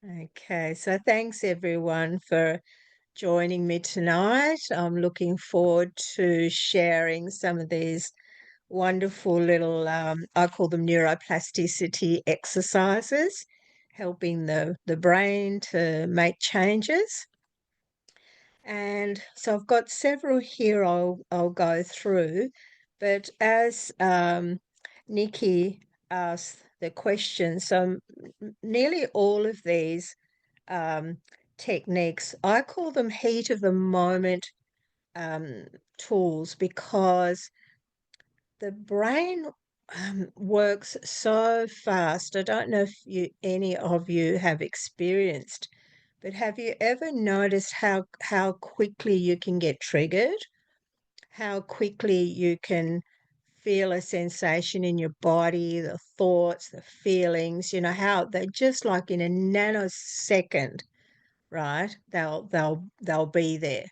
Okay, so thanks everyone for joining me tonight. I'm looking forward to sharing some of these wonderful little, I call them neuroplasticity exercises, helping the brain to make changes. And so I've got several here I'll go through, but as Nikki asked the question, so nearly all of these um, techniques, I call them heat of the moment um, tools because the brain works so fast. I don't know if any of you have experienced, but have you ever noticed how quickly you can get triggered? How quickly you can feel a sensation in your body, the thoughts, the feelings, how they're just like in a nanosecond, right? They'll be there.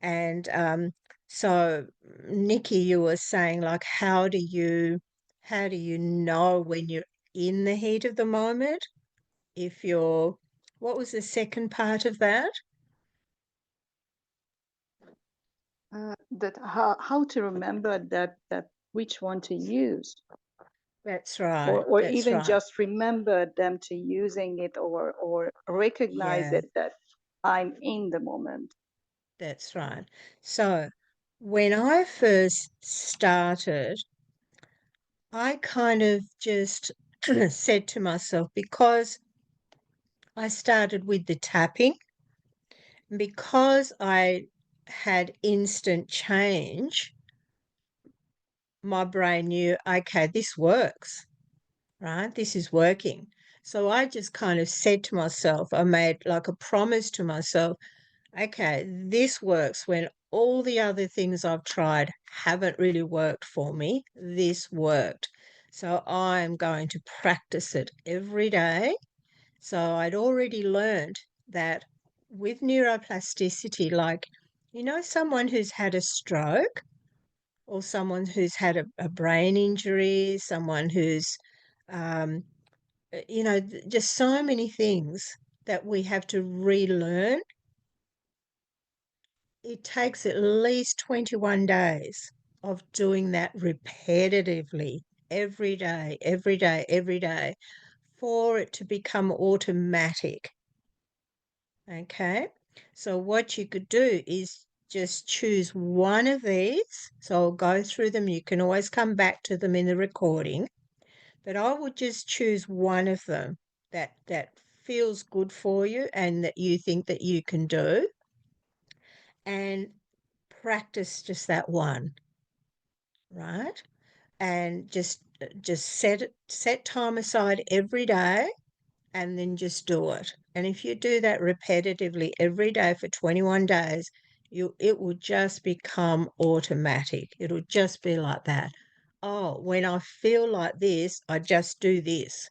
And so Nikki, you were saying like how do you know when you're in the heat of the moment? If you're What was the second part of that? That how to remember that which one to use, That's or right. or That's even right. just remember them to using it, or recognize Yeah, it that I'm in the moment. that's right. So when I first started, I kind of just said to myself, because I started with the tapping, because I had instant change, my brain knew, okay, this works, right? This is working. So I just kind of said to myself, I made like a promise to myself, okay, this works when all the other things I've tried haven't really worked for me. This worked. So I'm going to practice it every day. So I'd already learned that with neuroplasticity, like, someone who's had a stroke or someone who's had a brain injury, someone who's, um, just so many things that we have to relearn. It takes at least 21 days of doing that repetitively every day, every day, every day for it to become automatic. Okay. So what you could do is just choose one of these. So I'll go through them. You can always come back to them in the recording, but I would just choose one of them that feels good for you and that you think that you can do, and practice just that one, right? And just set time aside every day and then just do it. And if you do that repetitively every day for 21 days, it will just become automatic. It'll just be like that. Oh, when I feel like this, I just do this,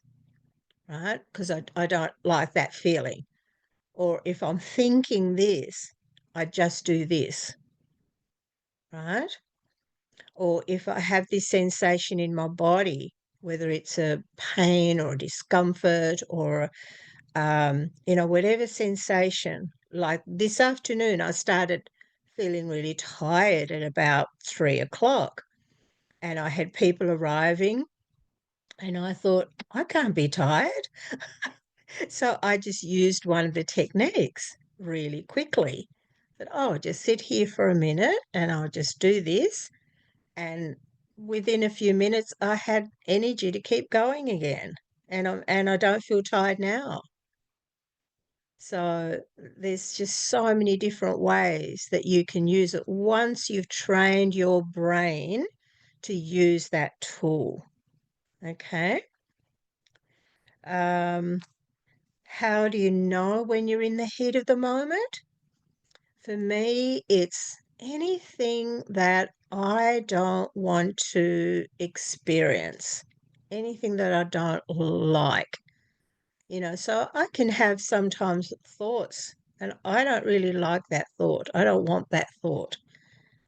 right? Because I don't like that feeling. Or if I'm thinking this, I just do this, right? Or if I have this sensation in my body, whether it's a pain or a discomfort or whatever sensation. Like this afternoon, I started feeling really tired at about 3 o'clock, and I had people arriving, and I thought, I can't be tired. So I just used one of the techniques really quickly. That, oh, just sit here for a minute and I'll just do this. And within a few minutes, I had energy to keep going again. And I don't feel tired now. So there's just so many different ways that you can use it once you've trained your brain to use that tool. Okay. Um, how do you know when you're in the heat of the moment? For me, it's anything that I don't want to experience, anything that I don't like. So I can have sometimes thoughts and I don't really like that thought. I don't want that thought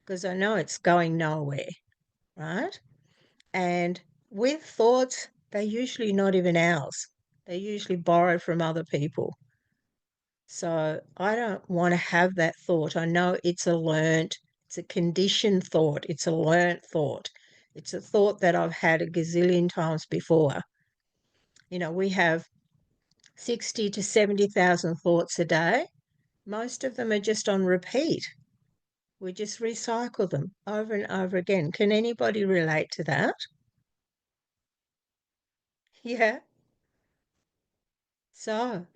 because I know it's going nowhere, right? And with thoughts, they're usually not even ours. They're usually borrowed from other people. So I don't want to have that thought. I know it's a conditioned thought, it's a learnt thought. It's a thought that I've had a gazillion times before. We have 60 to 70,000 thoughts a day. Most of them are just on repeat. We just recycle them over and over again. Can anybody relate to that? Yeah. So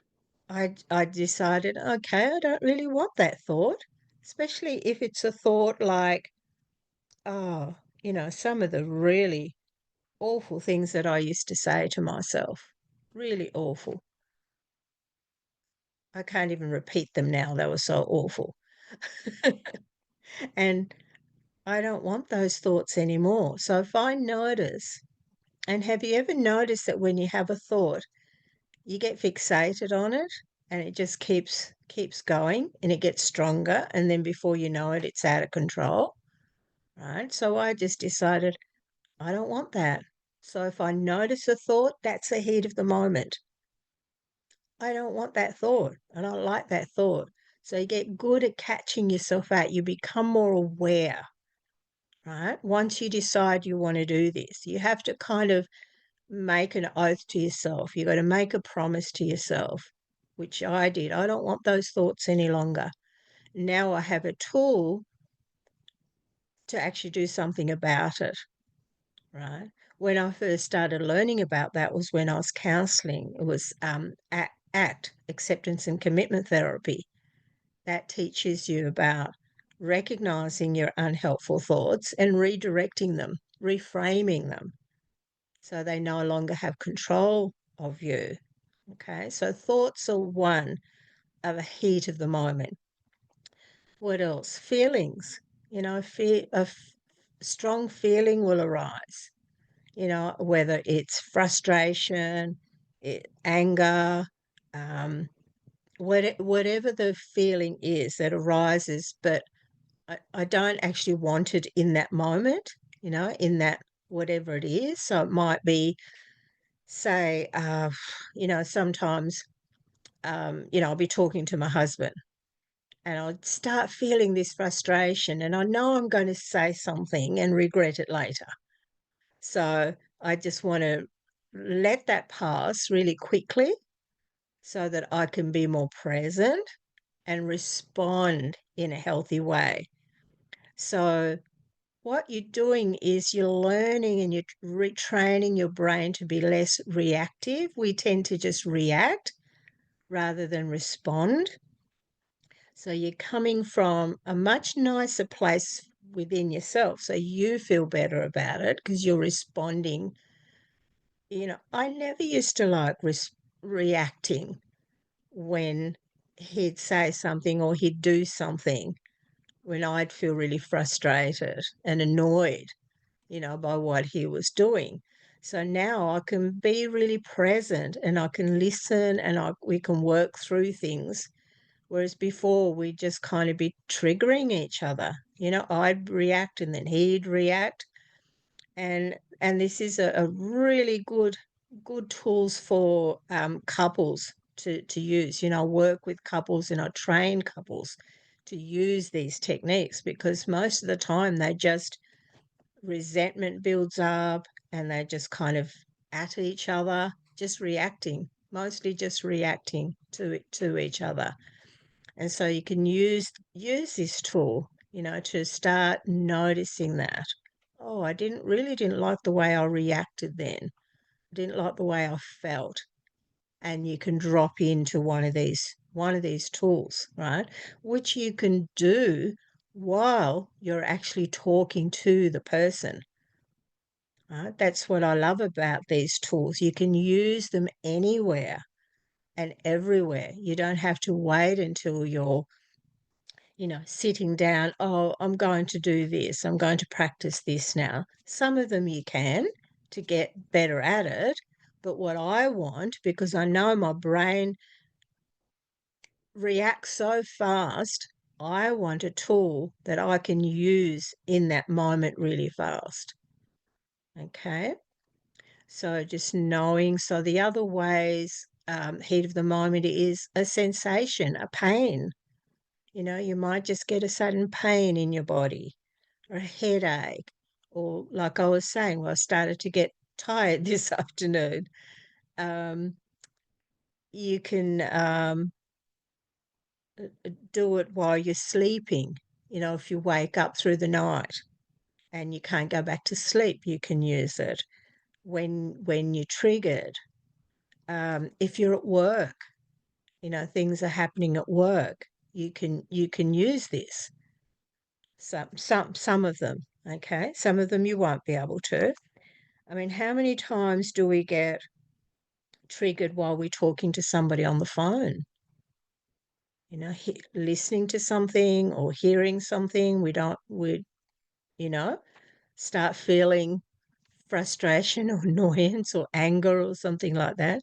I decided, okay, I don't really want that thought, especially if it's a thought like, oh, some of the really awful things that I used to say to myself. Really awful. I can't even repeat them now. They were so awful. And I don't want those thoughts anymore. So if I notice, and have you ever noticed that when you have a thought, you get fixated on it and it just keeps going and it gets stronger and then before you know it, it's out of control, right? So I just decided I don't want that. So if I notice a thought, that's the heat of the moment. I don't want that thought. I don't like that thought. So you get good at catching yourself out. You become more aware, right? Once you decide you want to do this, you have to kind of make an oath to yourself. You got to make a promise to yourself, which I did. I don't want those thoughts any longer. Now I have a tool to actually do something about it, right? When I first started learning about that was when I was counseling. It was ACT, acceptance and commitment therapy. That teaches you about recognizing your unhelpful thoughts and redirecting them, reframing them so they no longer have control of you. Okay, so thoughts are one of a heat of the moment. What else? Feelings. Strong feeling will arise. Whether it's frustration, anger, um, whatever the feeling is that arises, but I don't actually want it in that moment, in that whatever it is. So it might be, say, sometimes, I'll be talking to my husband and I'll start feeling this frustration and I know I'm going to say something and regret it later. So I just want to let that pass really quickly so that I can be more present and respond in a healthy way. So what you're doing is you're learning and you're retraining your brain to be less reactive. We tend to just react rather than respond. So you're coming from a much nicer place within yourself. So you feel better about it because you're responding. I never used to like reacting when he'd say something or he'd do something when I'd feel really frustrated and annoyed, by what he was doing. So now I can be really present and I can listen and we can work through things. Whereas before we just kind of be triggering each other. I'd react and then he'd react. And this is a really good tools for couples to use. I work with couples and I train couples to use these techniques because most of the time they just resentment builds up and they're just kind of at each other, just reacting, mostly just reacting to each other. And so you can use this tool, to start noticing that. Oh, I didn't like the way I reacted then. I didn't like the way I felt. And you can drop into one of these tools, right? Which you can do while you're actually talking to the person. Right? That's what I love about these tools. You can use them anywhere and everywhere. You don't have to wait until you're, sitting down. Oh, I'm going to do this. I'm going to practice this now. Some of them you can to get better at it. But what I want, because I know my brain reacts so fast, I want a tool that I can use in that moment really fast. Okay. So just knowing. So the other ways, heat of the moment is a sensation, a pain. You might just get a sudden pain in your body or a headache, or like I was saying, well, I started to get tired this afternoon. Um, you can do it while you're sleeping. If you wake up through the night and you can't go back to sleep, you can use it. When you're triggered, if you're at work, things are happening at work, you can use this. Some of them, okay. Some of them you won't be able to. I mean, how many times do we get triggered while we're talking to somebody on the phone? Listening to something or hearing something, we you know, start feeling frustration or annoyance or anger or something like that.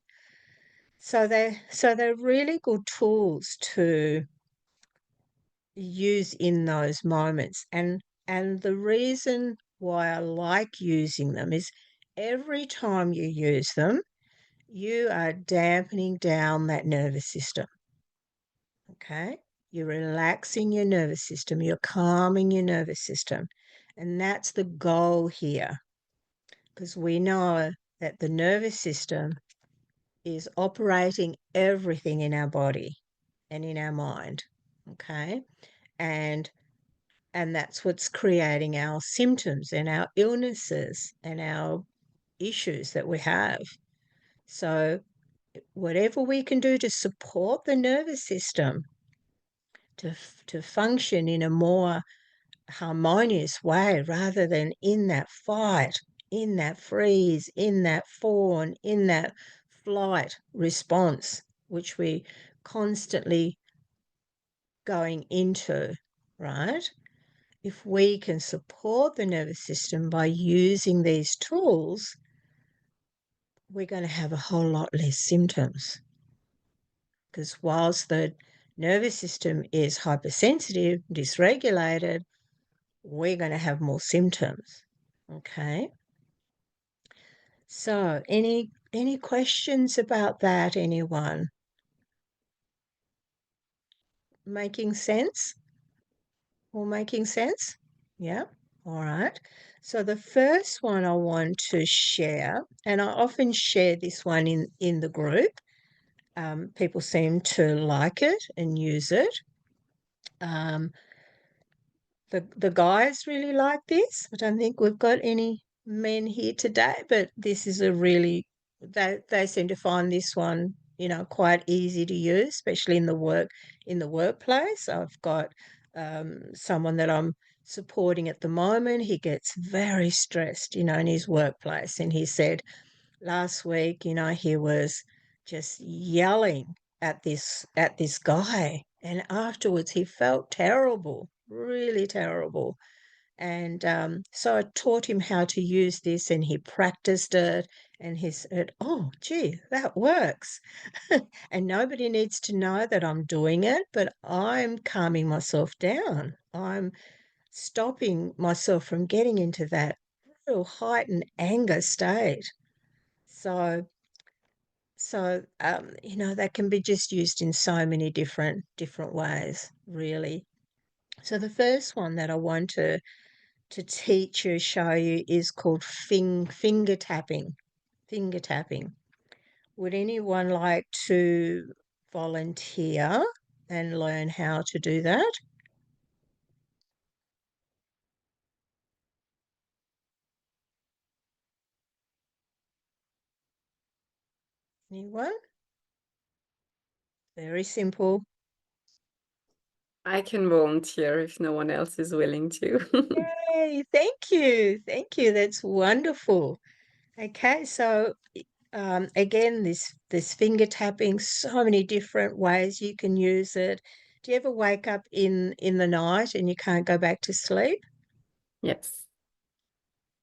So they're really good tools to use in those moments. And the reason why I like using them is every time you use them, you are dampening down that nervous system. Okay? You're relaxing your nervous system, you're calming your nervous system. And that's the goal here, because we know that the nervous system is operating everything in our body and in our mind. Okay? And and that's what's creating our symptoms and our illnesses and our issues that we have. So whatever we can do to support the nervous system to function in a more harmonious way rather than in that fight, in that freeze, in that fawn, in that flight response, which we constantly going into, right? If we can support the nervous system by using these tools, we're going to have a whole lot less symptoms. Because whilst the nervous system is hypersensitive, dysregulated, we're going to have more symptoms. Okay. So any questions about that, anyone? Making sense? All making sense? Yeah. All right. So the first one I want to share, and I often share this one in the group. People seem to like it and use it. Um, the guys really like this. I don't think we've got any men here today, but this is a really they seem to find this one, quite easy to use, especially in the workplace. I've got someone that I'm supporting at the moment. He gets very stressed, in his workplace, and he said last week, he was just yelling at this guy, and afterwards he felt terrible, really terrible. And so I taught him how to use this, and he practiced it, and he said, "Oh, gee, that works." And nobody needs to know that I'm doing it, but I'm calming myself down. I'm stopping myself from getting into that real heightened anger state. So that can be just used in so many different ways, really. So the first one that I want to teach you, show you, is called finger tapping. Finger tapping. Would anyone like to volunteer and learn how to do that? Anyone? Very simple. I can volunteer if no one else is willing to. Yay, thank you. Thank you. That's wonderful. Okay, so again, this finger tapping, so many different ways you can use it. Do you ever wake up in the night and you can't go back to sleep? Yes.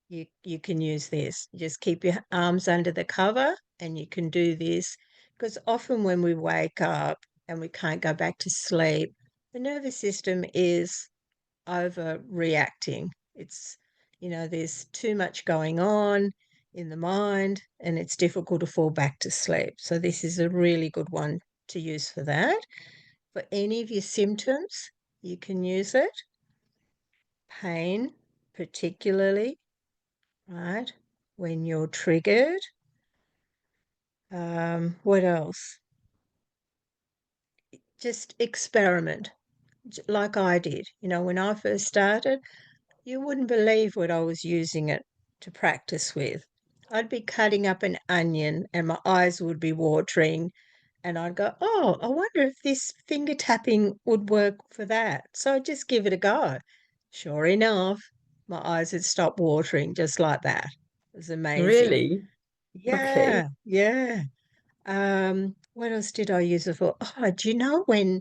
You can use this. Just keep your arms under the cover and you can do this, because often when we wake up and we can't go back to sleep, the nervous system is overreacting. There's too much going on. in the mind, and it's difficult to fall back to sleep. So this is a really good one to use for that. For any of your symptoms, you can use it. Pain, particularly, right? When you're triggered. What else? Just experiment, like I did. When I first started, you wouldn't believe what I was using it to practice with. I'd be cutting up an onion and my eyes would be watering, and I'd go, oh, I wonder if this finger tapping would work for that. So I'd just give it a go. Sure enough, my eyes had stopped watering just like that. It was amazing. Really? Okay. Yeah, yeah. What else did I use it for? Oh, do you know when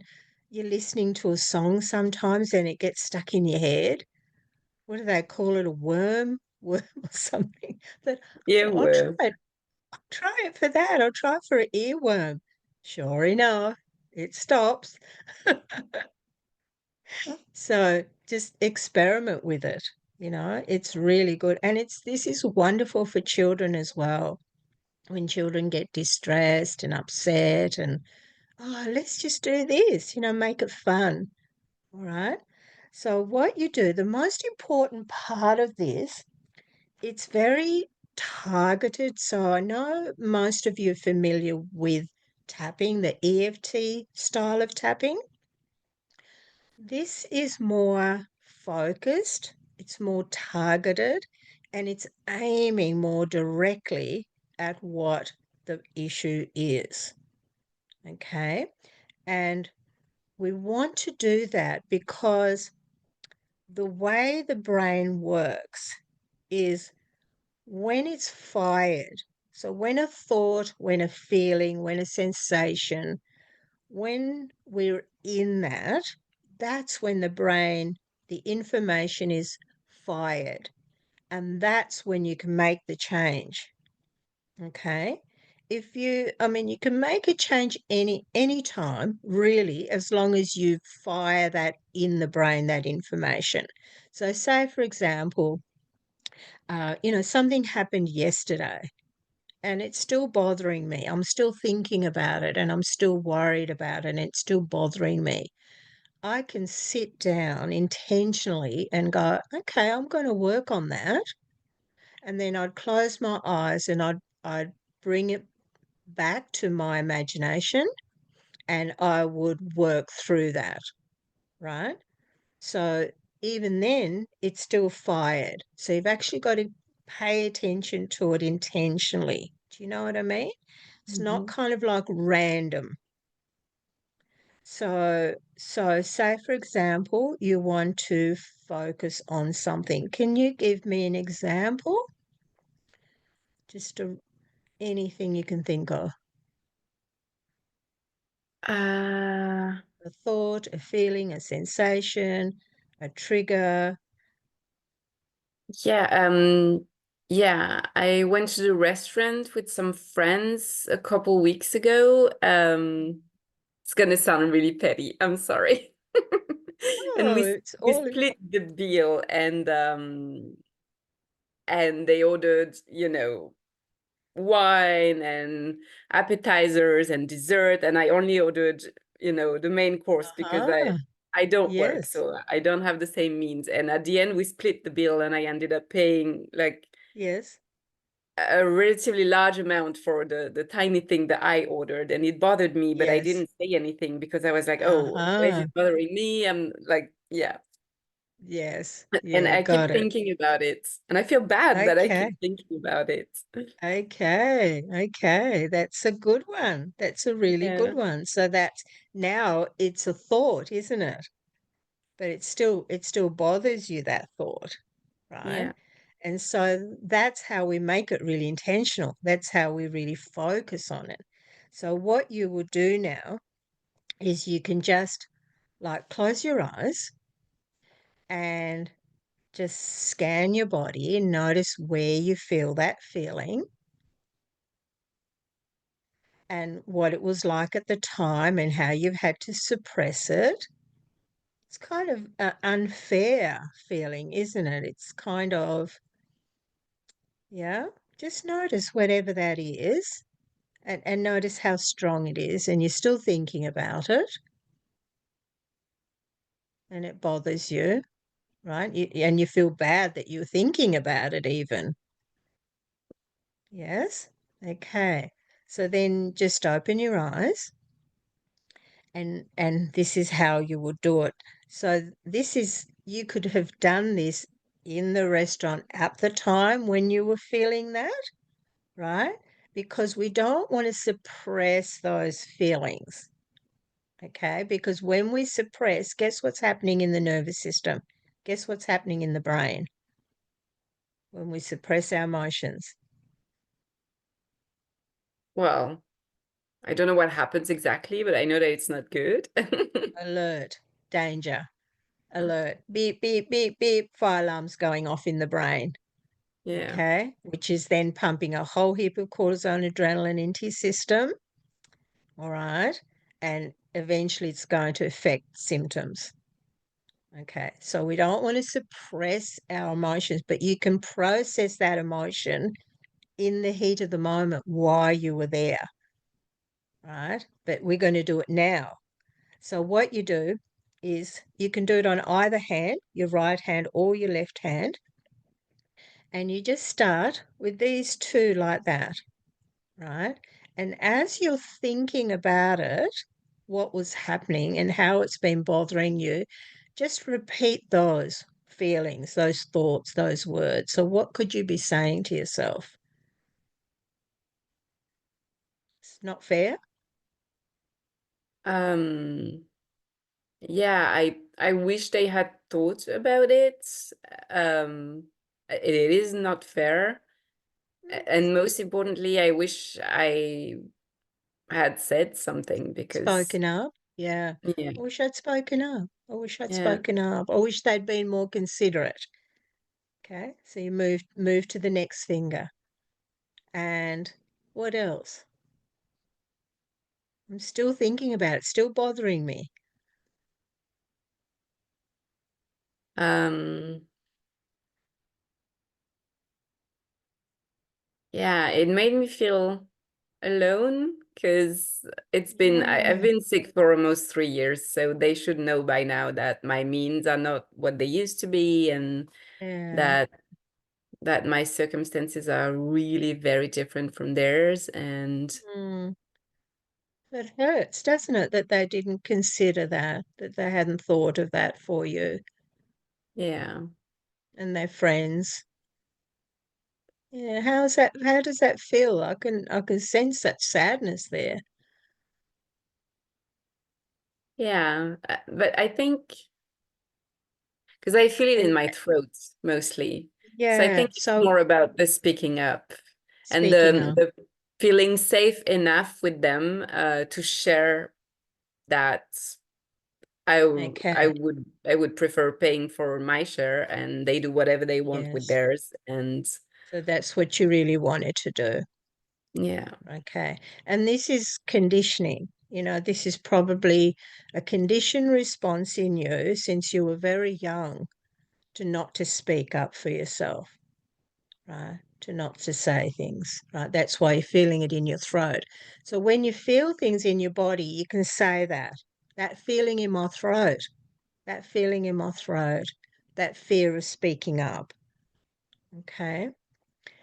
you're listening to a song sometimes and it gets stuck in your head? What do they call it? A worm? Worm or something? But I'll try Earworm. it. I'll try it for that. I'll try it for an earworm. Sure enough, it stops. So just experiment with it. It's really good. And this is wonderful for children as well. When children get distressed and upset and, oh, let's just do this, make it fun. All right. So what you do, the most important part of this, it's very targeted. So I know most of you are familiar with tapping, the EFT style of tapping. This is more focused, it's more targeted, and it's aiming more directly at what the issue is. Okay. And we want to do that because the way the brain works is when it's fired. So, when a thought, when a feeling, when a sensation, when we're in that, that's when the brain, the information is fired. And that's when you can make the change. Okay. You can make a change any time, really, as long as you fire that in the brain, that information. So, say for example, something happened yesterday and it's still bothering me. I'm still thinking about it and I'm still worried about it and it's still bothering me. I can sit down intentionally and go, okay, I'm going to work on that. And then I'd close my eyes and I'd bring it back to my imagination and I would work through that, right? So even then, it's still fired. So you've actually got to pay attention to it intentionally. Do you know what I mean? It's not Mm-hmm. kind of like random. So say for example, you want to focus on something. Can you give me an example? Just anything you can think of. Uh, A thought, a feeling, a sensation, a trigger. yeah, yeah, I went to the restaurant with some friends a couple weeks ago. It's gonna sound really petty. I'm sorry. And Oh, we it's we all split the bill and they ordered, wine and appetizers and dessert, and I only ordered, the main course because I uh-huh. I don't work, Yes, so I don't have the same means. And at the end, we split the bill, and I ended up paying like yes, a relatively large amount for the tiny thing that I ordered, and it bothered me, but I yes. didn't say anything because I was like, oh, why is Uh-huh. it bothering me? I'm like, yeah. Yes. And Yeah, I keep got it. thinking about it, and I feel bad that I Okay. keep thinking about it. Okay. Okay. That's a good one. That's a really good Yeah, one. So that's now it's a thought, isn't it? But it still bothers you, that thought, right? yeah. And so that's how we make it really intentional. That's how we really focus on it. So what you will do now is you can just like close your eyes and just scan your body and notice where you feel that feeling and what it was like at the time and how you've had to suppress it. It's kind of an unfair feeling, isn't it? It's kind of, yeah. Just notice whatever that is, and notice how strong it is, and you're still thinking about it, and it bothers you, right? And you feel bad that you're thinking about it even. Yes? Okay. So then just open your eyes, and this is how you would do it. So this is, you could have done this in the restaurant at the time when you were feeling that, right? Because we don't want to suppress those feelings. Okay, because when we suppress, guess what's happening in the nervous system? Guess what's happening in the brain when we suppress our emotions? Well, I don't know what happens exactly, but I know that it's not good. Alert, danger, alert, beep, beep, beep, beep, fire alarms going off in the brain. Yeah. Okay, which is then pumping a whole heap of cortisone, adrenaline into your system. All right, and eventually it's going to affect symptoms. Okay, so we don't want to suppress our emotions, but you can process that emotion in the heat of the moment while you were there, right? But we're going to do it now. So what you do is you can do it on either hand, your right hand or your left hand, and you just start with these two like that, right? And as you're thinking about it, what was happening and how it's been bothering you, just repeat those feelings, those thoughts, those words. So, what could you be saying to yourself? It's not fair. Um, yeah, I wish they had thought about it. It is not fair. And most importantly, I wish I had said something because Spoken up. Yeah. yeah, I wish I'd spoken up. I wish I'd yeah. spoken up. I wish they'd been more considerate. Okay. So you move to the next finger. And what else? I'm still thinking about it, still bothering me. Um, yeah, it made me feel alone because I've Yeah. been sick for almost 3 years, so they should know by now that my means are not what they used to be, and Yeah. that my circumstances are really very different from theirs. And Mm. It hurts, doesn't it, that they didn't consider that they hadn't thought of that for you yeah, and their friends. Yeah, how does that feel? I can sense that sadness there. but I think because I feel it in And my throat mostly, so I yeah, think it's so more about the speaking up and speaking up. the feeling safe enough with them to share that Okay. I would prefer paying for my share and they do whatever they want with Yes. theirs. And So that's what you really wanted to do. yeah, Okay. And this is conditioning. This is probably a conditioned response in you since you were very young to not to speak up for yourself, right? To not to say things, right? That's why you're feeling it in your throat. So when you feel things in your body, you can say that feeling in my throat, that feeling in my throat, that fear of speaking up. Okay.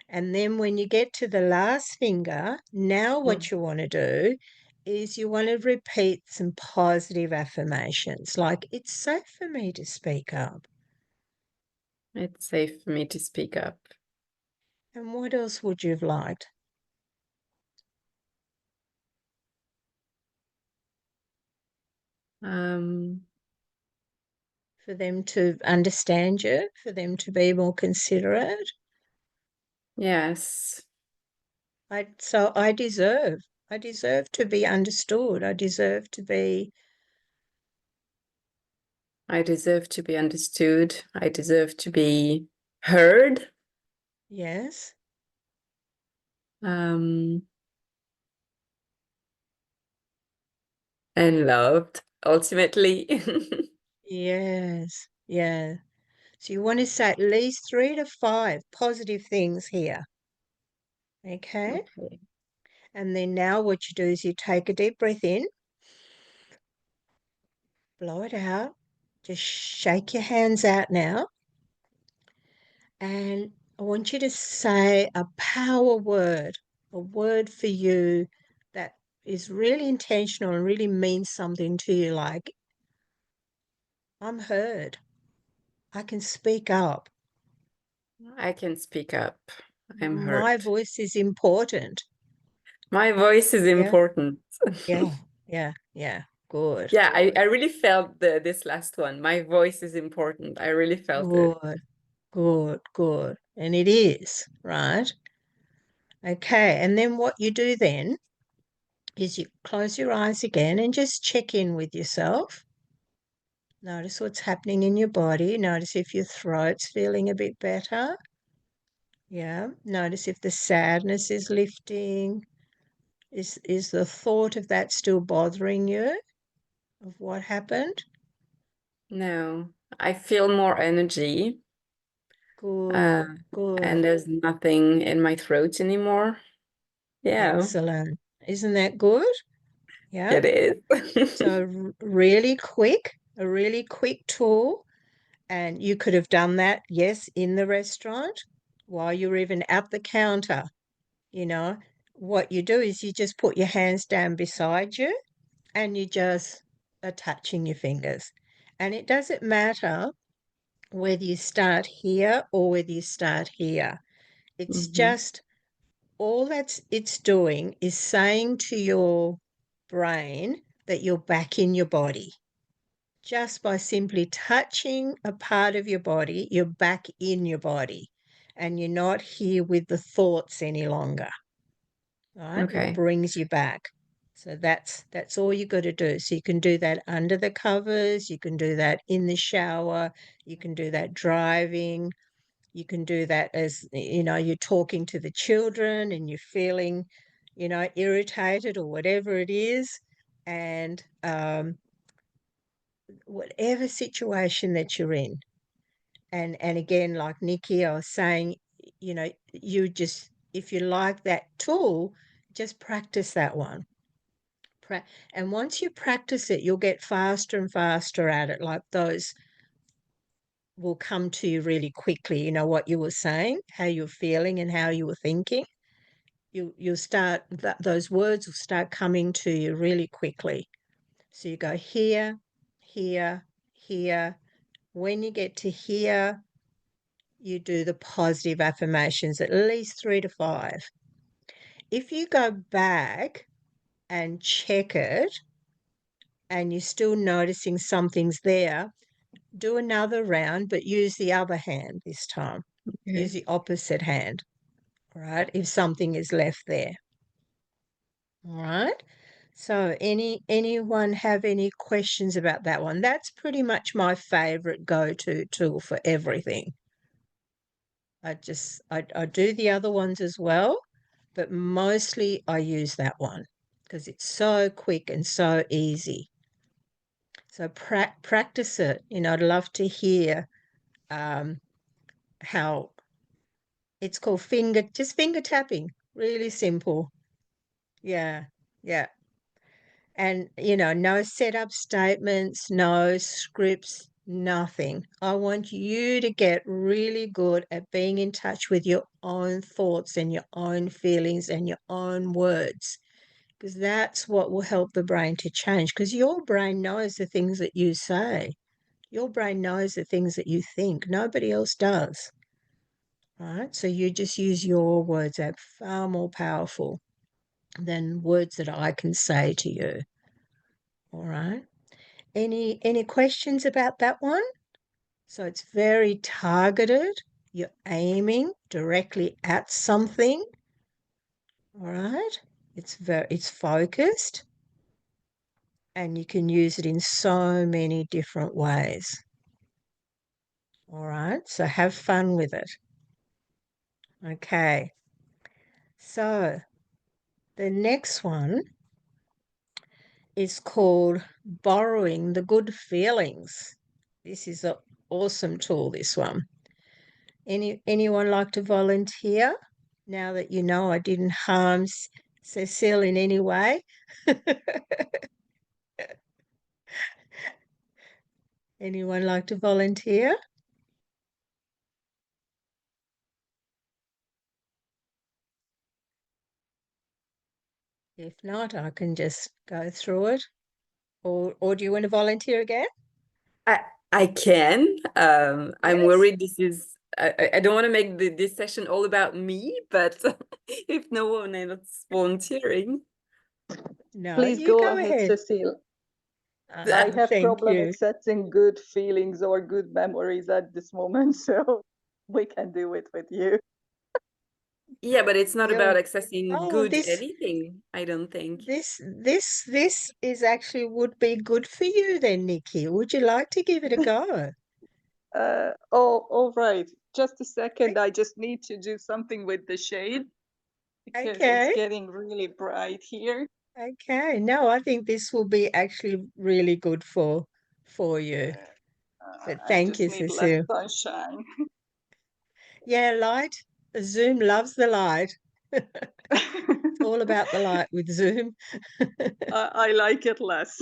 And then when you get to the last finger, now mm, what you want to do is you want to repeat some positive affirmations like, it's safe for me to speak up. it's safe for me to speak up. And what else would you have liked? Um, For them to understand you, for them to be more considerate. yes, So I deserve to be understood. I deserve to be, I deserve to be understood. I deserve to be heard. yes, Um, and loved ultimately. yes, yeah. So you want to say at least 3 to 5 positive things here. Okay. Okay. And then now what you do is you take a deep breath in, blow it out, just shake your hands out now. And I want you to say a power word, a word for you that is really intentional and really means something to you, like, I'm heard. I can speak up. I can speak up. I'm My heard. voice is important. My voice is Yeah, important. yeah. Good, Yeah, I really felt this last one. My voice is important. I really felt it. good, good. And it is, right? Okay. And then what you do then is you close your eyes again and just check in with yourself. Notice what's happening in your body. Notice if your throat's feeling a bit better. Yeah. Notice if the sadness is lifting. Is the thought of that still bothering you, of what happened? No, I feel more energy. Uh, Good, and good. there's nothing in my throat anymore. Yeah, Excellent. Isn't that good? Yeah. it is. So a really quick tool. And you could have done that, yes, in the restaurant while you're even at the counter. You know, what you do is you just put your hands down beside you and you just are touching your fingers. And it doesn't matter whether you start here or whether you start here. It's hmm just all it's doing is saying to your brain that you're back in your body. Just by simply touching a part of your body, you're back in your body and you're not here with the thoughts any longer. Right? It Okay. brings you back. So that's all you got to do. So you can do that under the covers, you can do that in the shower, you can do that driving, you can do that as you're talking to the children and you're feeling, irritated or whatever it is, and whatever situation that you're in. And again, like Nikki, I was saying, you just, if you like that tool, just practice that one. And once you practice it, you'll get faster and faster at it. Like those will come to you really quickly. You know what you were saying, how you're feeling, and how you were thinking. You'll start those words will start coming to you really quickly. So you go here, here, here. When you get to here, you do the positive affirmations, at least 3 to 5. If you go back and check it and you're still noticing something's there, do another round, but use the other hand this time. Use Okay. the opposite hand, right? If something is left there. All right. So anyone have any questions about that one? That's pretty much my favorite go-to tool for everything. I do the other ones as well, but mostly I use that one because it's so quick and so easy. So practice it. I'd love to hear how it's called finger tapping. Really simple. Yeah, yeah. And, no setup statements, no scripts, nothing. I want you to get really good at being in touch with your own thoughts and your own feelings and your own words, because that's what will help the brain to change. Because your brain knows the things that you say, your brain knows the things that you think. Nobody else does. Right? So you just use your words. They're far more powerful than words that I can say to you. All right. Any questions about that one? So it's very targeted. You're aiming directly at something. All right. It's focused and you can use it in so many different ways. All right. So have fun with it. Okay. So the next one is called borrowing the good feelings. This is an awesome tool, this one. Anyone like to volunteer? now that you know I didn't harm Cecile in any way. Anyone like to volunteer? If not, I can just go through it. Or do you want to volunteer again? I can. I'm Yes. worried this is I don't want to make this session all about me, but if no one else volunteering. No, Please you go go ahead, ahead. Cecile. I have Thank problem you. accessing good feelings or good memories at this moment, so we can do it with you. Yeah, but it's not about You'll, accessing oh, good anything, I don't think. this is actually would be good for you then, Nikki. Would you like to give it a go? All right. Just a second. I just need to do something with the shade because it's Okay. getting really bright here. Okay. No, I think this will be actually really good for you. But I thank just you, need less Cecile. sunshine. Yeah, light. Zoom loves the light. It's all about the light with Zoom. I like it less.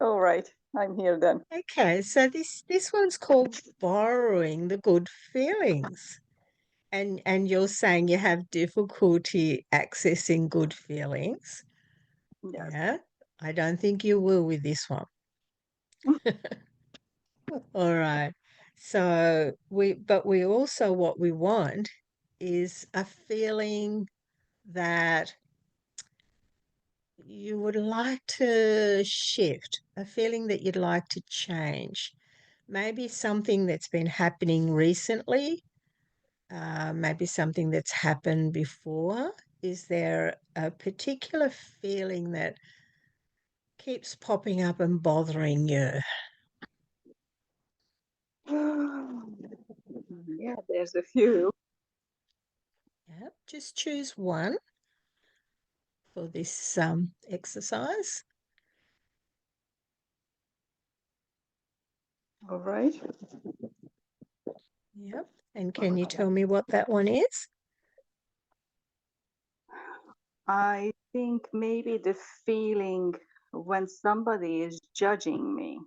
All right. I'm here then. Okay, so this one's called borrowing the good feelings. And you're saying you have difficulty accessing good feelings. Yes. Yeah, I don't think you will with this one. All right. So we also what we want is a feeling that you would like to shift, a feeling that you'd like to change. Maybe something that's been happening recently, maybe something that's happened before. Is there a particular feeling that keeps popping up and bothering you? Yeah, there's a few. Yep, just choose one for this exercise. All right. Yep. And can you tell me what that one is? I think maybe the feeling when somebody is judging me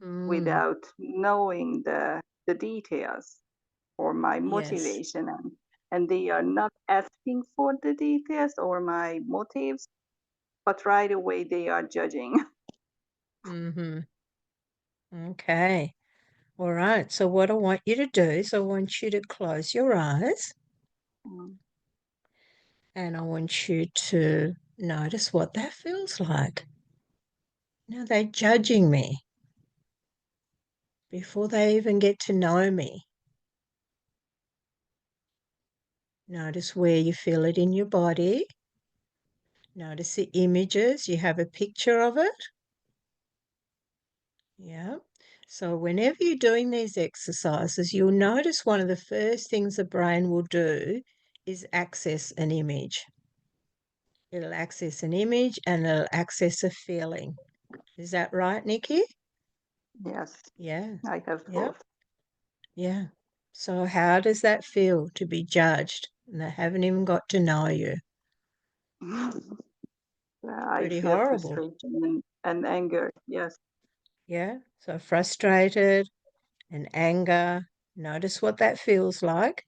Mm, without knowing the details or my yes. motivation, and they are not asking for the details or my motives, but right away they are judging. Mm-hmm. Okay. All right. So what I want you to do is I want you to close your eyes Mm. and I want you to notice what that feels like. Now they're judging me before they even get to know me. Notice where you feel it in your body. Notice the images. You have a picture of it. Yeah. So whenever you're doing these exercises, you'll notice one of the first things the brain will do is access an image. It'll access an image and it'll access a feeling. Is that right, Nikki? Yes, Yeah. I have Yeah. both. Yeah. So how does that feel to be judged and they haven't even got to know you? I Pretty feel horrible. frustration and anger. Yes. Yeah. So frustrated and anger. Notice what that feels like.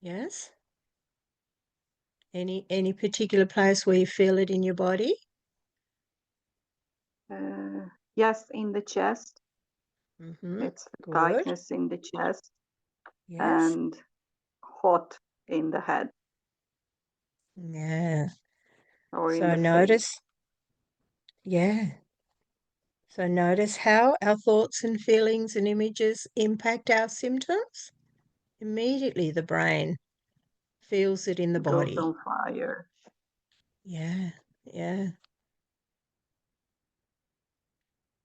Yes. Any particular place where you feel it in your body? Yes, in the chest. Mm-hmm. It's Good. tightness in the chest Yes. and hot in the head Yeah. or in So the face. notice, yeah. So notice how our thoughts and feelings and images impact our symptoms. Immediately the brain feels it in the Goes body. on fire. Yeah. Yeah.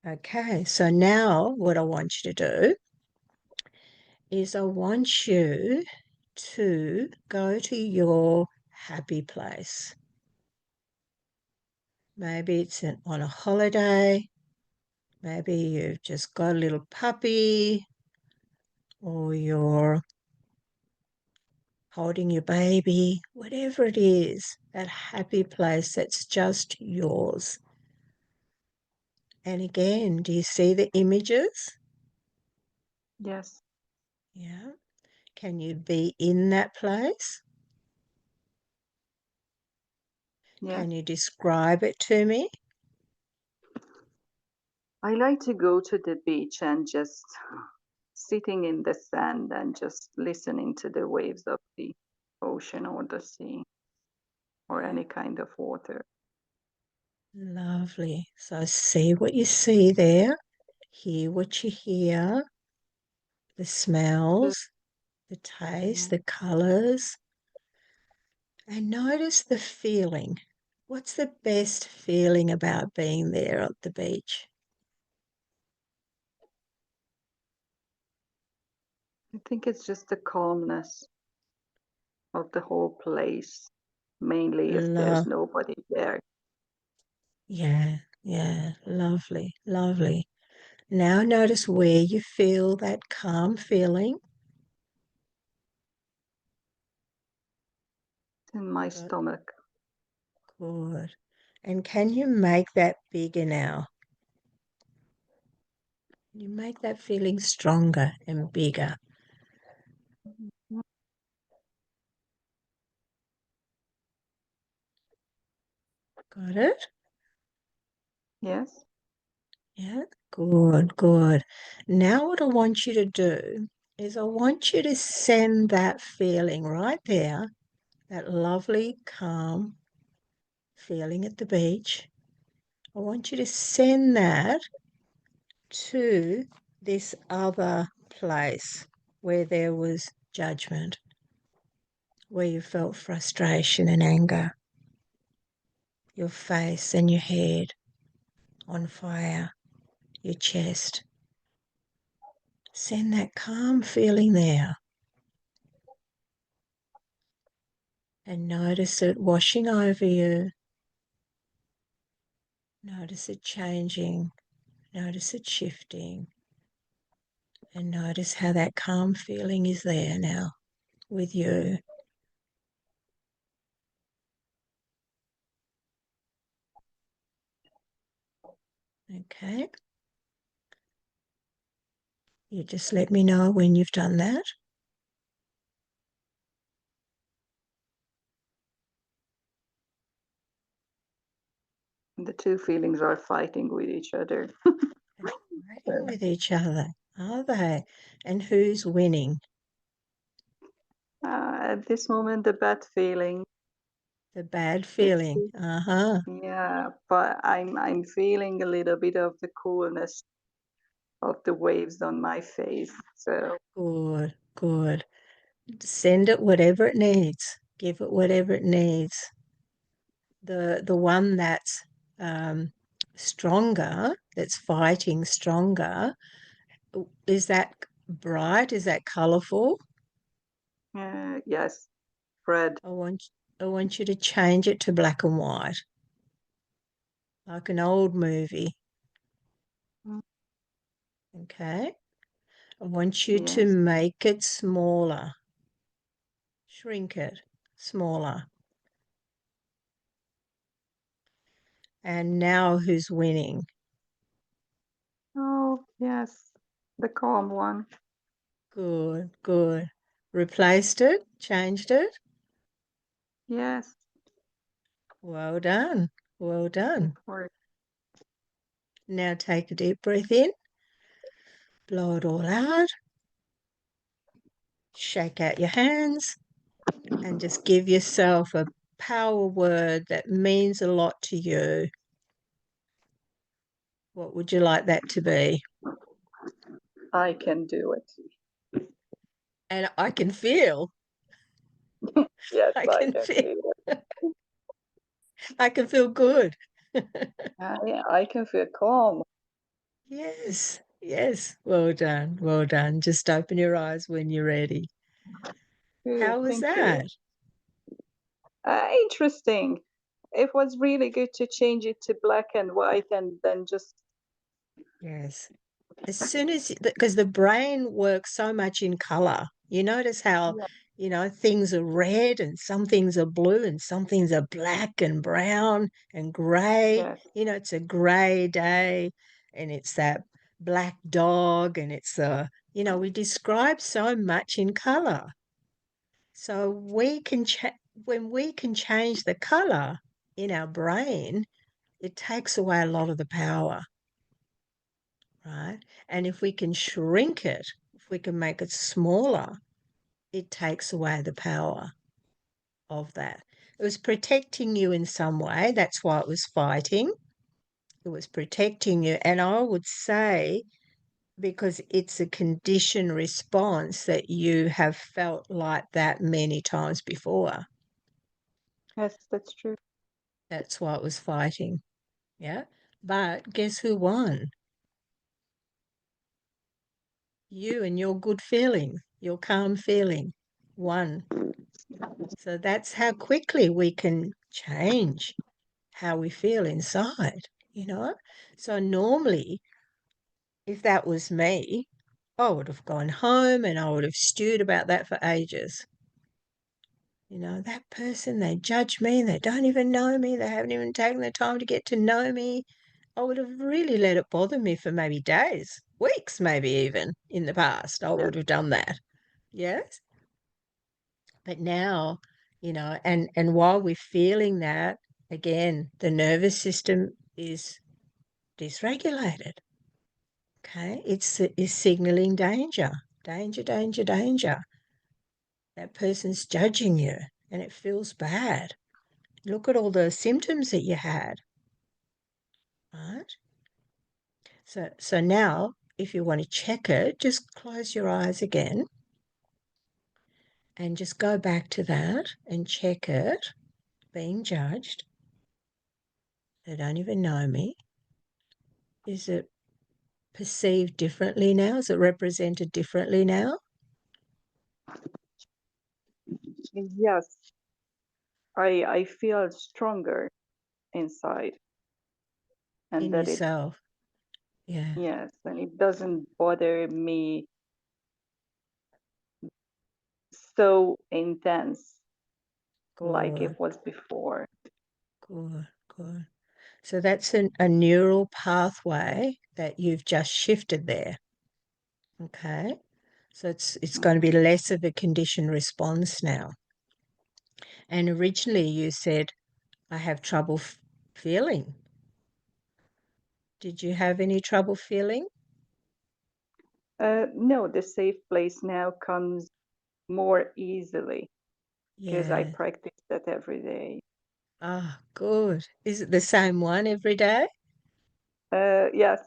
Okay. So now what I want you to do is I want you to go to your happy place. Maybe it's on a holiday. Maybe you've just got a little puppy or you're holding your baby, whatever it is, that happy place that's just yours. And again, do you see the images? Yes. Yeah. Can you be in that place? Yes. Can you describe it to me? I like to go to the beach and just sitting in the sand and just listening to the waves of the ocean or the sea or any kind of water. Lovely. So see what you see there, hear what you hear, the smells, the taste, the colors, and notice the feeling. What's the best feeling about being there at the beach? I think it's just the calmness of the whole place, mainly if there's Love. nobody there. Yeah, yeah, lovely, lovely. Now notice where you feel that calm feeling. It's in my Good, stomach. good. And can you make that bigger now? You make that feeling stronger and bigger. Got it? Yes. Yeah, good, good. Now, what I want you to do is I want you to send that feeling right there, that lovely, calm feeling at the beach. I want you to send that to this other place where there was judgment, where you felt frustration and anger, your face and your head on fire, your chest. Send that calm feeling there and notice it washing over you. Notice it changing. Notice it shifting. And notice how that calm feeling is there now with you. Okay. You just let me know when you've done that. The two feelings are fighting with each other. They're fighting with each other, are they? And who's winning? At this moment, the bad feeling. The bad It's feeling. Uh-huh. yeah, but I'm feeling a little bit of the coolness of the waves on my face. So Good, good. Send it whatever it needs. Give it whatever it needs. The one that's stronger, that's fighting stronger, is that bright? Is that colourful? yes, red. I want I want you to change it to black and white, like an old movie. Mm, Okay. I want you to yes. make it smaller. Shrink it smaller. And now who's winning? Oh, yes. The calm one. Good, good. Replaced it, changed it. Yes, Well done. Well it done. worked. Now take a deep breath in, blow it all out, shake out your hands, and just give yourself a power word that means a lot to you. What would you like that to be? I can do it. And I can feel, Yes, I I can can feel, feel it. I can feel good. Yeah, I can feel calm. Yes, yes. Well done, well done. Just open your eyes when you're ready. Good, How was thank you. that? Interesting. It was really good to change it to black and white and then just, Yes. As soon as, because the brain works so much in color, you notice how yeah, Things are red and some things are blue and some things are black and brown and grey. Yes. It's a grey day and it's that black dog and we describe so much in colour. So when we can change the colour in our brain, it takes away a lot of the power, right? And if we can shrink it, if we can make it smaller, it takes away the power of that. It was protecting you in some way. That's why it was fighting. It was protecting you. And I would say, because it's a conditioned response that you have felt like that many times before. Yes, that's true. That's why it was fighting. Yeah. But guess who won? You and your good feeling, your calm feeling won. So that's how quickly we can change how we feel inside. So normally, if that was me, I would have gone home and I would have stewed about that for ages. That person, they judge me, they don't even know me, they haven't even taken the time to get to know me. I would have really let it bother me for maybe days, weeks, maybe even in the past. I Yes. would have done that. Yes. But now, and while we're feeling that, again, the nervous system is dysregulated. Okay. It's signaling danger, danger, danger, danger. That person's judging you and it feels bad. Look at all the symptoms that you had, right? So now, if you want to check it, just close your eyes again and just go back to that and check it, being judged. They don't even know me. Is it perceived differently now? Is it represented differently now? Yes, I feel stronger inside, and In that it, yourself? Yeah. yes, and it doesn't bother me so intense like Good, it was before. good, good. So that's a neural pathway that you've just shifted there. Okay. So it's going to be less of a conditioned response now. And originally you said, I have trouble feeling. Did you have any trouble feeling? No, the safe place now comes more easily because I Yeah. practice that every day. Ah, good. Is it the same one every day? Yes,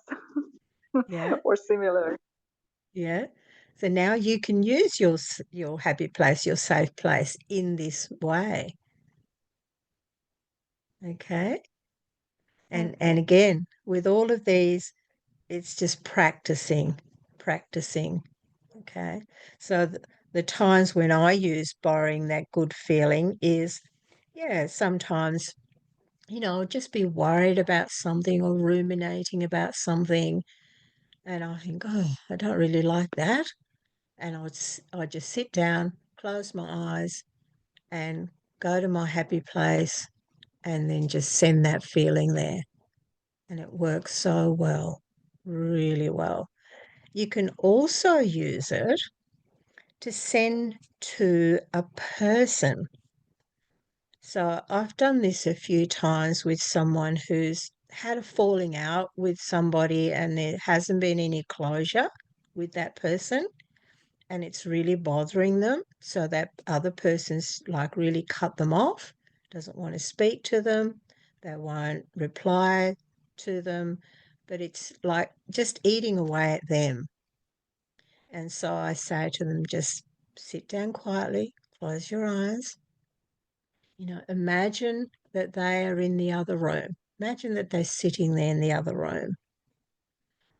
Yeah. or similar. Yeah. So now you can use your happy place, your safe place in this way. Okay. And Okay. again, with all of these, it's just practicing, practicing. Okay. So the times when I use borrowing that good feeling is, yeah, sometimes, I'll just be worried about something or ruminating about something. And I think, oh, I don't really like that. And I'd just sit down, close my eyes, and go to my happy place and then just send that feeling there. And it works so well, really well. You can also use it to send to a person. So I've done this a few times with someone who's had a falling out with somebody and there hasn't been any closure with that person and it's really bothering them. So that other person's like really cut them off, doesn't want to speak to them, they won't reply to them, but it's like just eating away at them. And so I say to them, just sit down quietly, close your eyes, imagine that they are in the other room. Imagine that they're sitting there in the other room.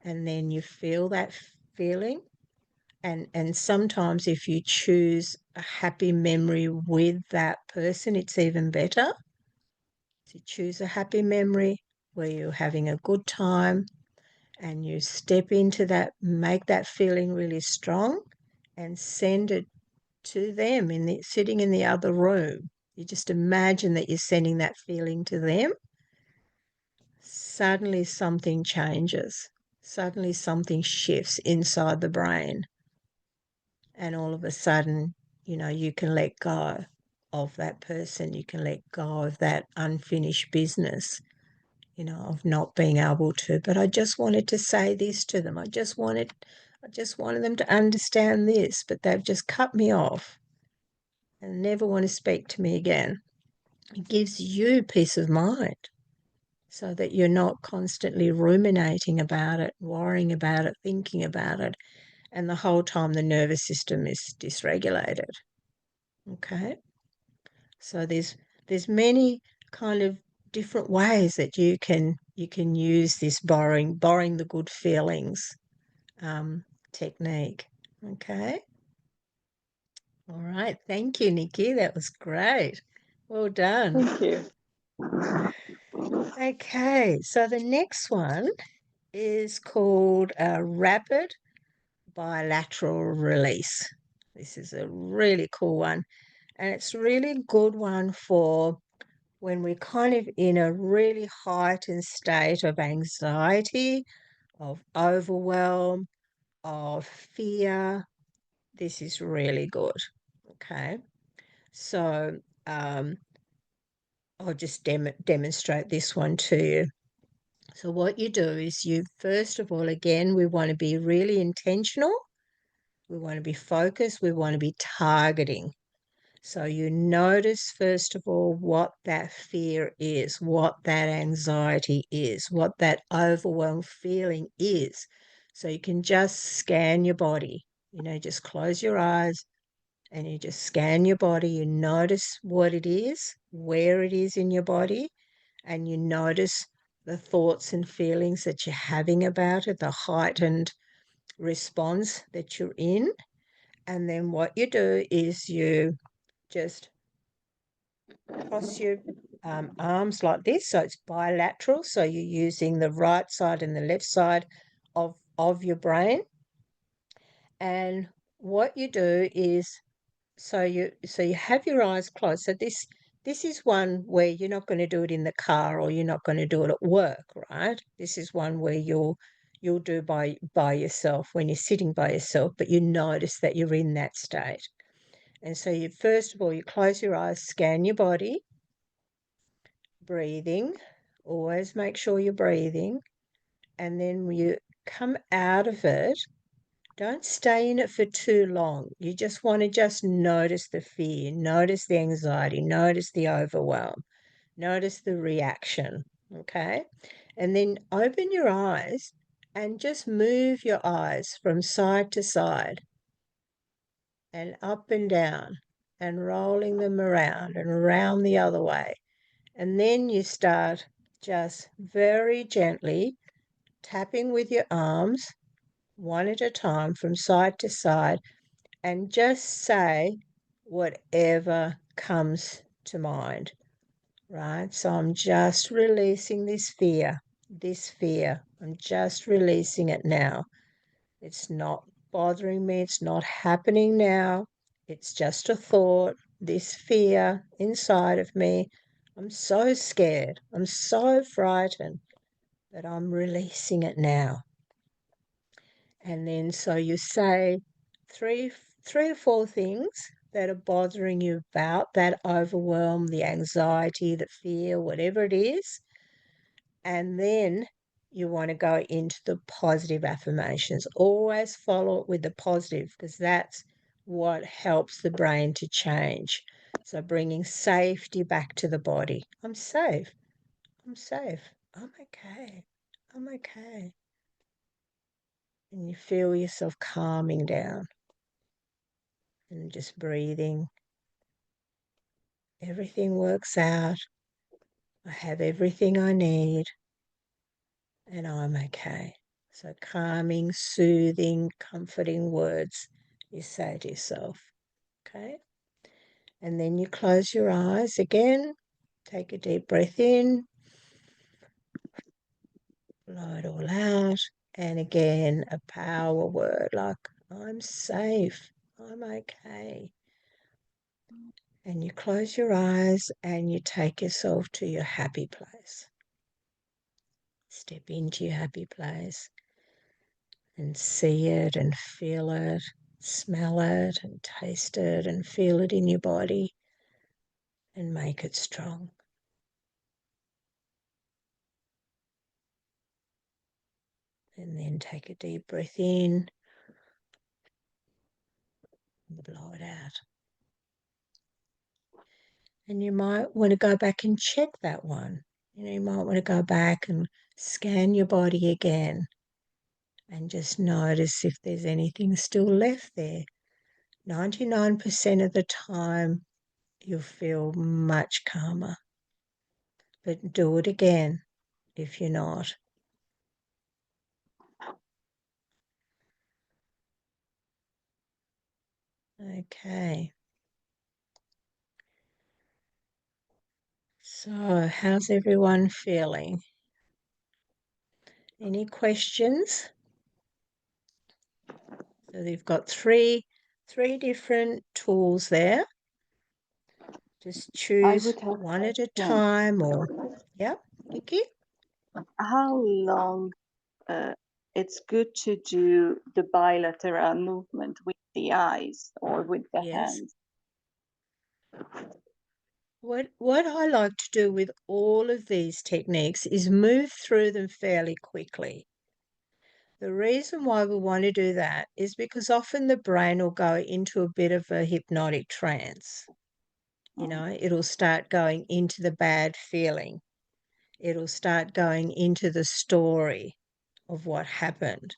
And then you feel that feeling. And sometimes if you choose a happy memory with that person, it's even better. So you choose a happy memory where you're having a good time and you step into that, make that feeling really strong and send it to them sitting in the other room. You just imagine that you're sending that feeling to them. Suddenly something changes. Suddenly something shifts inside the brain. And all of a sudden, you can let go of that person. You can let go of that unfinished business, of not being able to. But I just wanted to say this to them. I just wanted them to understand this, but they've just cut me off and never want to speak to me again. It gives you peace of mind so that you're not constantly ruminating about it, worrying about it, thinking about it, and the whole time the nervous system is dysregulated. Okay? So there's many kind of different ways that you can use this borrowing the good feelings technique. Okay? All right. Thank you, Nikki. That was great. Well done. Thank you. Okay, so the next one is called a rapid bilateral release. This is a really cool one, and it's really good one for when we're kind of in a really heightened state of anxiety, of overwhelm, of fear. This is really good. Okay, so I'll just demonstrate this one to you. So what you do is first of all, again, we want to be really intentional. We want to be focused. We want to be targeting. So you notice, first of all, what that fear is, what that anxiety is, what that overwhelmed feeling is. So you can just scan your body. Just close your eyes and you just scan your body. You notice what it is, where it is in your body, and you notice the thoughts and feelings that you're having about it, the heightened response that you're in. And then what you do is you just cross your arms like this. So it's bilateral. So you're using the right side and the left side of your brain. And what you do is so you have your eyes closed. So this is one where you're not going to do it in the car or you're not going to do it at work, right? This is one where you'll do by yourself when you're sitting by yourself, but you notice that you're in that state. And so you first of all you close your eyes, scan your body, breathing. Always make sure you're breathing. And then when you come out of it, don't stay in it for too long. You just want to just notice the fear, notice the anxiety, notice the overwhelm, notice the reaction, okay? And then open your eyes and just move your eyes from side to side and up and down and rolling them around and around the other way. And then you start just very gently tapping with your arms one at a time from side to side and just say whatever comes to mind, right? So I'm just releasing this fear. I'm just releasing it now. It's not bothering me. It's not happening now. It's just a thought, this fear inside of me. I'm so scared. I'm so frightened that I'm releasing it now. And then so you say three or four things that are bothering you about that overwhelm, the anxiety, the fear, whatever it is. And then you want to go into the positive affirmations. Always follow it with the positive because that's what helps the brain to change. So bringing safety back to the body. I'm safe. I'm safe. I'm okay. I'm okay. And you feel yourself calming down and just breathing. Everything works out. I have everything I need and I'm okay. So calming, soothing, comforting words you say to yourself. Okay. And then you close your eyes again. Take a deep breath in. Blow it all out. And again, a power word like, I'm safe. I'm okay. And you close your eyes and you take yourself to your happy place. Step into your happy place and see it and feel it, smell it and taste it and feel it in your body and make it strong. And then take a deep breath in and blow it out. And you might want to go back and check that one. You might want to go back and scan your body again and just notice if there's anything still left there. 99% of the time, you'll feel much calmer. But do it again if you're not. Okay. So, how's everyone feeling? Any questions? So they've got three different tools there. Just choose would have one at a question. time or, yeah, Nikki? How long it's good to do the bilateral movement with the eyes or with the Yes. hands? What I like to do with all of these techniques is move through them fairly quickly. The reason why we want to do that is because often the brain will go into a bit of a hypnotic trance. It'll start going into the bad feeling. It'll start going into the story of what happened.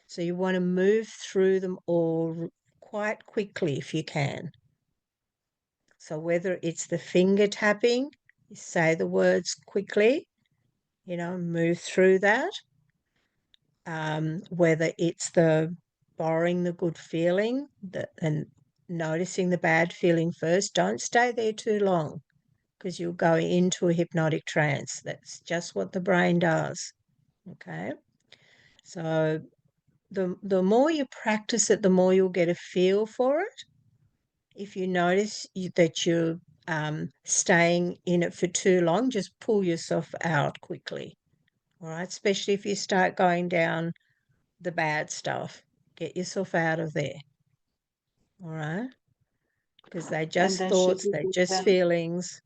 So you want to move through them all quite quickly if you can. So whether it's the finger tapping, you say the words quickly, move through that. Whether it's the borrowing the good feeling and noticing the bad feeling first, don't stay there too long because you'll go into a hypnotic trance. That's just what the brain does. Okay. So the more you practice it, the more you'll get a feel for it. If you notice that you're staying in it for too long, just pull yourself out quickly. All right. Especially if you start going down the bad stuff. Get yourself out of there. All right. Because they're And just then should thoughts, we they're do just them? feelings.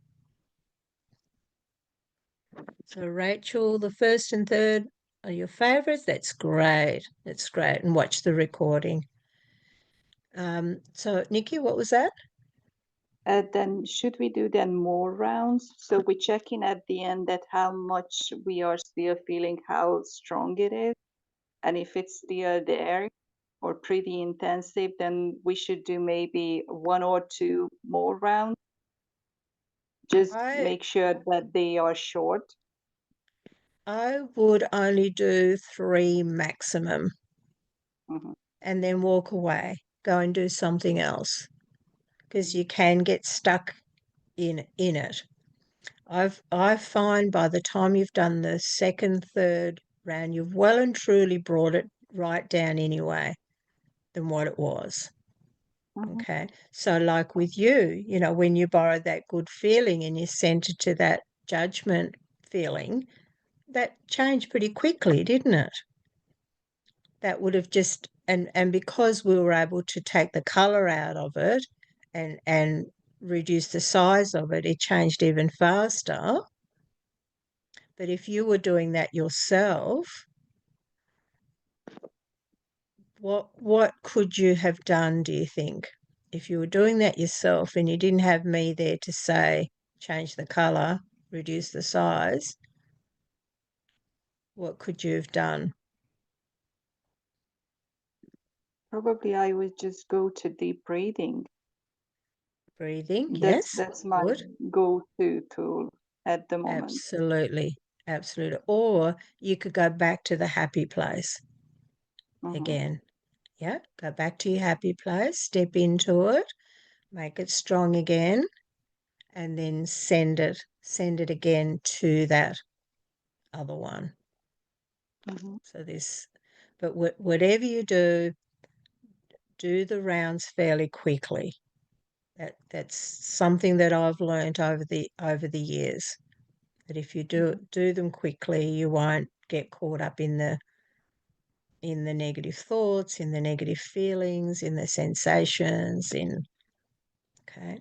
So, Rachel, the first and third are your favorites. That's great. That's great. And watch the recording. So, Nikki, what was that? Then should we do then more rounds? So we check in at the end at how much we are still feeling how strong it is. And if it's still there or pretty intensive, then we should do maybe one or two more rounds. Just I make sure that they are short. I would only do 3 maximum Mhm. and then walk away. Go and do something else because you can get stuck in it. I find by the time you've done the second, third round, you've well and truly brought it right down anyway than what it was. Mhm. Okay. So, like with you, when you borrowed that good feeling and you sent it to that judgment feeling, that changed pretty quickly, didn't it? That would have just, and because we were able to take the color out of it and reduce the size of it, it changed even faster. But if you were doing that yourself, what could you have done, do you think? If you were doing that yourself and you didn't have me there to say, change the color, reduce the size, what could you have done? Probably I would just go to deep breathing. Breathing, That's yes, that's my good. go-to tool at the moment. Absolutely, absolutely. Or you could go back to the happy place Mhm. again. Yeah, go back to your happy place, step into it, make it strong again, and then send it again to that other one. Mhm. So but whatever you do the rounds fairly quickly. That's something that I've learned over the years, that if you do them quickly, you won't get caught up in the negative thoughts, in the negative feelings, in the sensations, okay.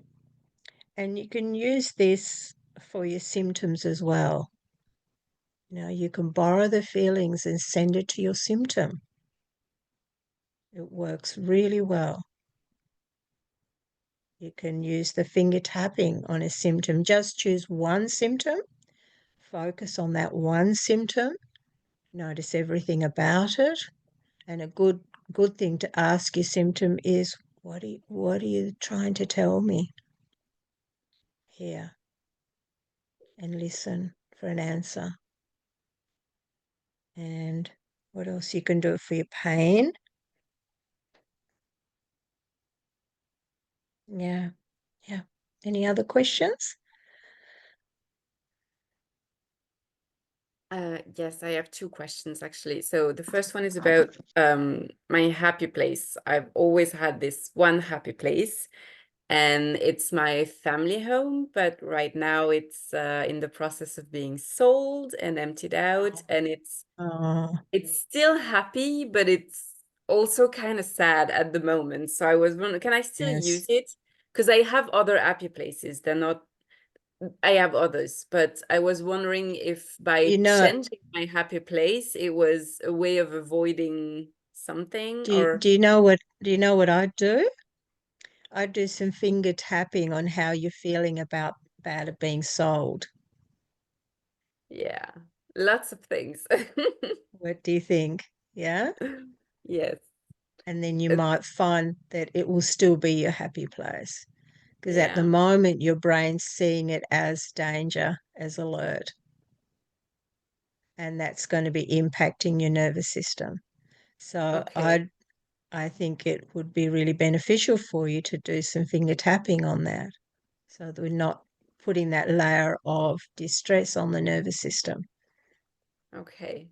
And you can use this for your symptoms as well. You can borrow the feelings and send it to your symptom. It works really well. You can use the finger tapping on a symptom. Just choose one symptom, focus on that one symptom, notice everything about it. And a good thing to ask your symptom is, what are you trying to tell me here? And listen for an answer. And what else? You can do it for your pain. Yeah. Any other questions? Yes, I have two questions actually. So the first one is about my happy place. I've always had this one happy place, and it's my family home, but right now it's in the process of being sold and emptied out, and Oh, it's still happy, but it's also kind of sad at the moment. So I was wondering, can I still yes. use it? Because I have other happy places. They're not, I have others, but I was wondering if by You know, changing my happy place, it was a way of avoiding something, or do you know what I do? I do some finger tapping on how you're feeling about it being sold. yeah, lots of things. What do you think? Yeah. Yes. And then you It- might find that it will still be your happy place. Because at the yeah. moment, your brain's seeing it as danger, as alert, and that's going to be impacting your nervous system. So Okay. I think it would be really beneficial for you to do some finger tapping on that, so that we're not putting that layer of distress on the nervous system. Okay.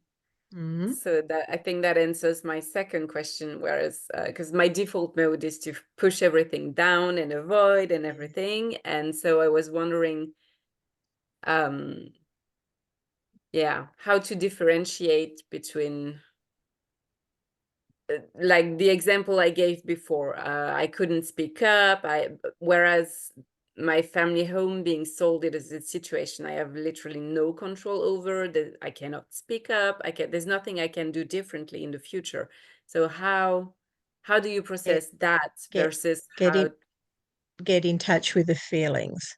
Mm-hmm. So that I think that answers my second question, whereas because my default mode is to push everything down and avoid and everything, and so I was wondering, um, yeah, how to differentiate between like the example I gave before. I couldn't speak up. Whereas my family home being sold, it is a situation I have literally no control over. That I cannot speak up. There's nothing I can do differently in the future. So how do you Get process that get versus get how? in get in touch with the feelings.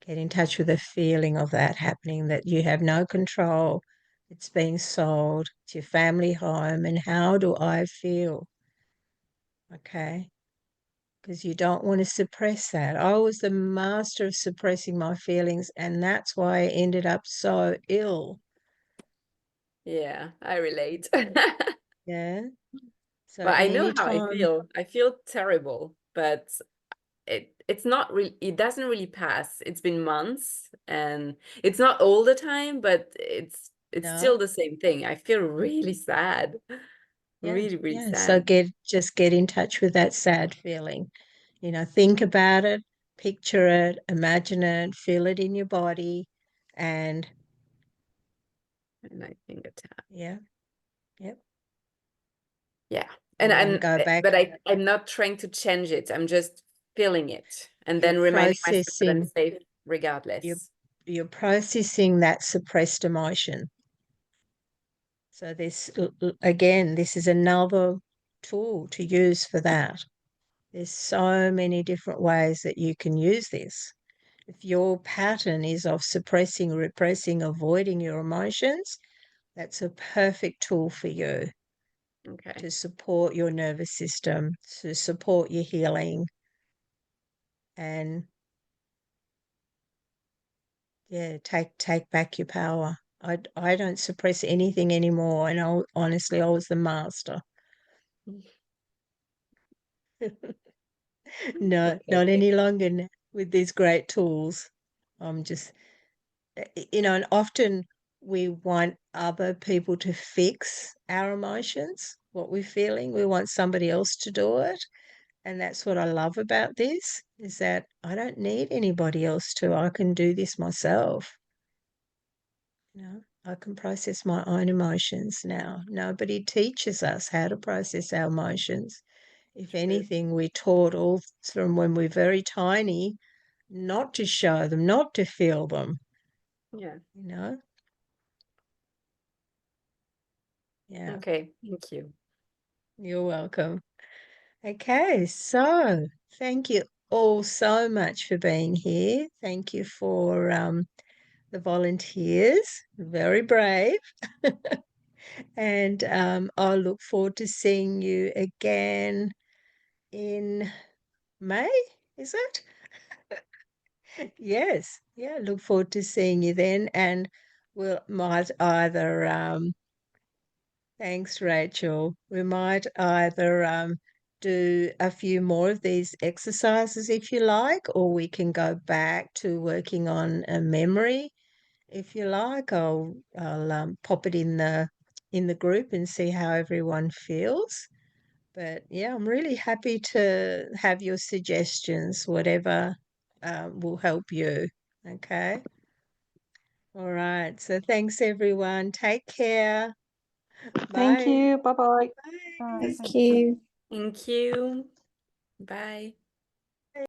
Get in touch with the feeling of that happening, that you have no control. It's being sold. It's your family home. And how do I feel? Okay. Because you don't want to suppress that. I was the master of suppressing my feelings, and that's why I ended up so ill. Yeah, I relate. Yeah. So But I know how I anytime, feel. I feel terrible, but it's not really, it doesn't really pass. It's been months, and it's not all the time, but it's no, still the same thing. I feel really sad. yeah, Really, really yeah. So sad. just get in touch with that sad feeling. Think about it, picture it, imagine it, feel it in your body, and And I think it's yeah, yep. yeah. And And then go back. but I'm not trying to change it. I'm just feeling it and You're then reminding myself that I'm processing, safe you're regardless. you're processing that suppressed emotion. So this is another tool to use for that. There's so many different ways that you can use this. If your pattern is of suppressing, repressing, avoiding your emotions, that's a perfect tool for you Okay. to support your nervous system, to support your healing, and yeah, take back your power. I don't suppress anything anymore, and honestly, I was the master. No, Okay. not any longer with these great tools. I'm just, and often we want other people to fix our emotions, what we're feeling. We want somebody else to do it. And that's what I love about this, is that I don't need anybody else to. I can do this myself. I can process my own emotions now. Nobody teaches us how to process our emotions. If anything, we're taught all from when we're very tiny not to show them, not to feel them. Yeah. Yeah. Okay, thank you. You're welcome. Okay, so thank you all so much for being here. Thank you for the volunteers, very brave. And I look forward to seeing you again in May, is it? Yes. Yeah, look forward to seeing you then. And we'll might either thanks, Rachel. We might either do a few more of these exercises if you like, or we can go back to working on a memory if you like. I'll pop it in the group and see how everyone feels. But yeah, I'm really happy to have your suggestions, whatever will help you. Okay. All right. So thanks, everyone. Take care. Thank Bye. you. Bye-bye. Bye. Bye. Thank Thank you. you. Thank you. Bye.